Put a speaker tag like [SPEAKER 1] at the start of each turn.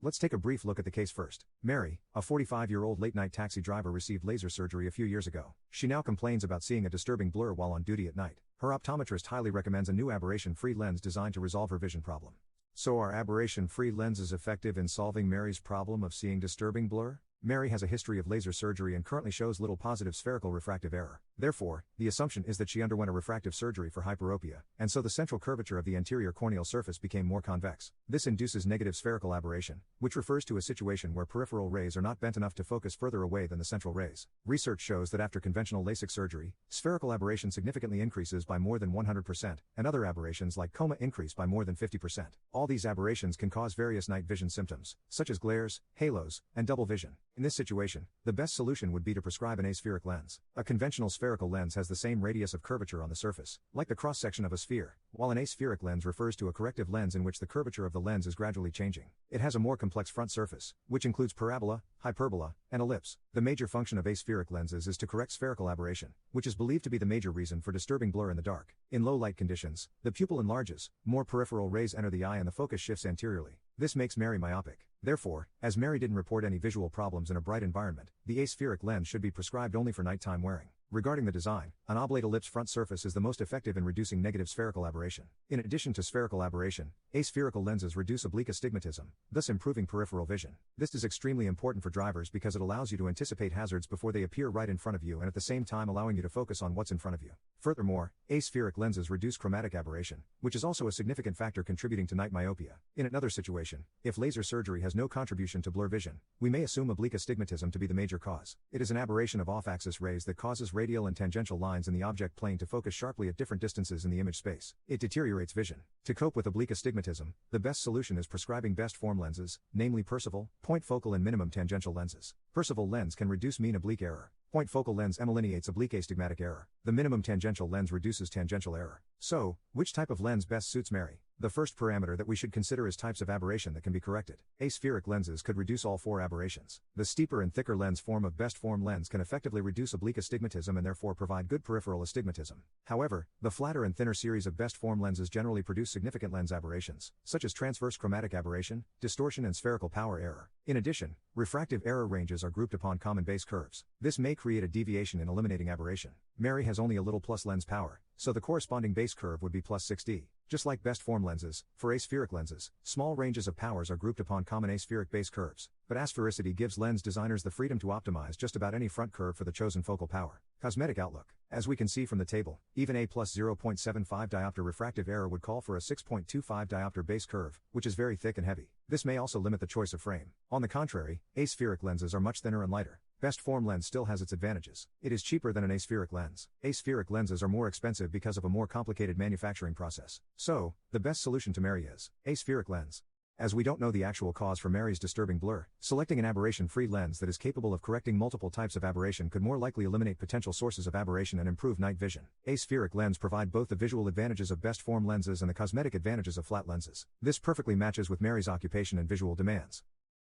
[SPEAKER 1] Let's take a brief look at the case first. Mary, a 45-year-old late-night taxi driver, received laser surgery a few years ago. She now complains about seeing a disturbing blur while on duty at night. Her optometrist highly recommends a new aberration-free lens designed to resolve her vision problem. So are aberration-free lenses effective in solving Mary's problem of seeing disturbing blur? Mary has a history of laser surgery and currently shows little positive spherical refractive error. Therefore, the assumption is that she underwent a refractive surgery for hyperopia, and so the central curvature of the anterior corneal surface became more convex. This induces negative spherical aberration, which refers to a situation where peripheral rays are not bent enough to focus further away than the central rays. Research shows that after conventional LASIK surgery, spherical aberration significantly increases by more than 100%, and other aberrations like coma increase by more than 50%. All these aberrations can cause various night vision symptoms, such as glares, halos, and double vision. In this situation, the best solution would be to prescribe an aspheric lens. A conventional spherical lens has the same radius of curvature on the surface, like the cross-section of a sphere, while an aspheric lens refers to a corrective lens in which the curvature of the lens is gradually changing. It has a more complex front surface, which includes parabola, hyperbola, and ellipse. The major function of aspheric lenses is to correct spherical aberration, which is believed to be the major reason for disturbing blur in the dark. In low light conditions, the pupil enlarges, more peripheral rays enter the eye and the focus shifts anteriorly. This makes Mary myopic. Therefore, as Mary didn't report any visual problems in a bright environment, the aspheric lens should be prescribed only for nighttime wearing. Regarding the design, an oblate ellipse front surface is the most effective in reducing negative spherical aberration. In addition to spherical aberration, aspherical lenses reduce oblique astigmatism, thus improving peripheral vision. This is extremely important for drivers because it allows you to anticipate hazards before they appear right in front of you and at the same time allowing you to focus on what's in front of you. Furthermore, aspheric lenses reduce chromatic aberration, which is also a significant factor contributing to night myopia. In another situation, if laser surgery has no contribution to blur vision, we may assume oblique astigmatism to be the major cause. It is an aberration of off-axis rays that causes radial and tangential lines in the object plane to focus sharply at different distances in the image space. It deteriorates vision. To cope with oblique astigmatism, the best solution is prescribing best form lenses, namely Percival, point focal and minimum tangential lenses. Percival lens can reduce mean oblique error. Point focal lens eliminates oblique astigmatic error. The minimum tangential lens reduces tangential error. So, which type of lens best suits Mary? The first parameter that we should consider is types of aberration that can be corrected. Aspheric lenses could reduce all four aberrations. The steeper and thicker lens form of best form lens can effectively reduce oblique astigmatism and therefore provide good peripheral astigmatism. However, the flatter and thinner series of best form lenses generally produce significant lens aberrations, such as transverse chromatic aberration, distortion and spherical power error. In addition, refractive error ranges are grouped upon common base curves. This may create a deviation in eliminating aberration. Mary has only a little plus lens power, so the corresponding base curve would be plus 6D. Just like best form lenses, for aspheric lenses, small ranges of powers are grouped upon common aspheric base curves, but asphericity gives lens designers the freedom to optimize just about any front curve for the chosen focal power. Cosmetic outlook. As we can see from the table, even a plus 0.75 diopter refractive error would call for a 6.25 diopter base curve, which is very thick and heavy. This may also limit the choice of frame. On the contrary, aspheric lenses are much thinner and lighter. Best form lens still has its advantages. It is cheaper than an aspheric lens. Aspheric lenses are more expensive because of a more complicated manufacturing process. So, the best solution to Mary is aspheric lens. As we don't know the actual cause for Mary's disturbing blur, selecting an aberration-free lens that is capable of correcting multiple types of aberration could more likely eliminate potential sources of aberration and improve night vision. Aspheric lenses provide both the visual advantages of best form lenses and the cosmetic advantages of flat lenses. This perfectly matches with Mary's occupation and visual demands.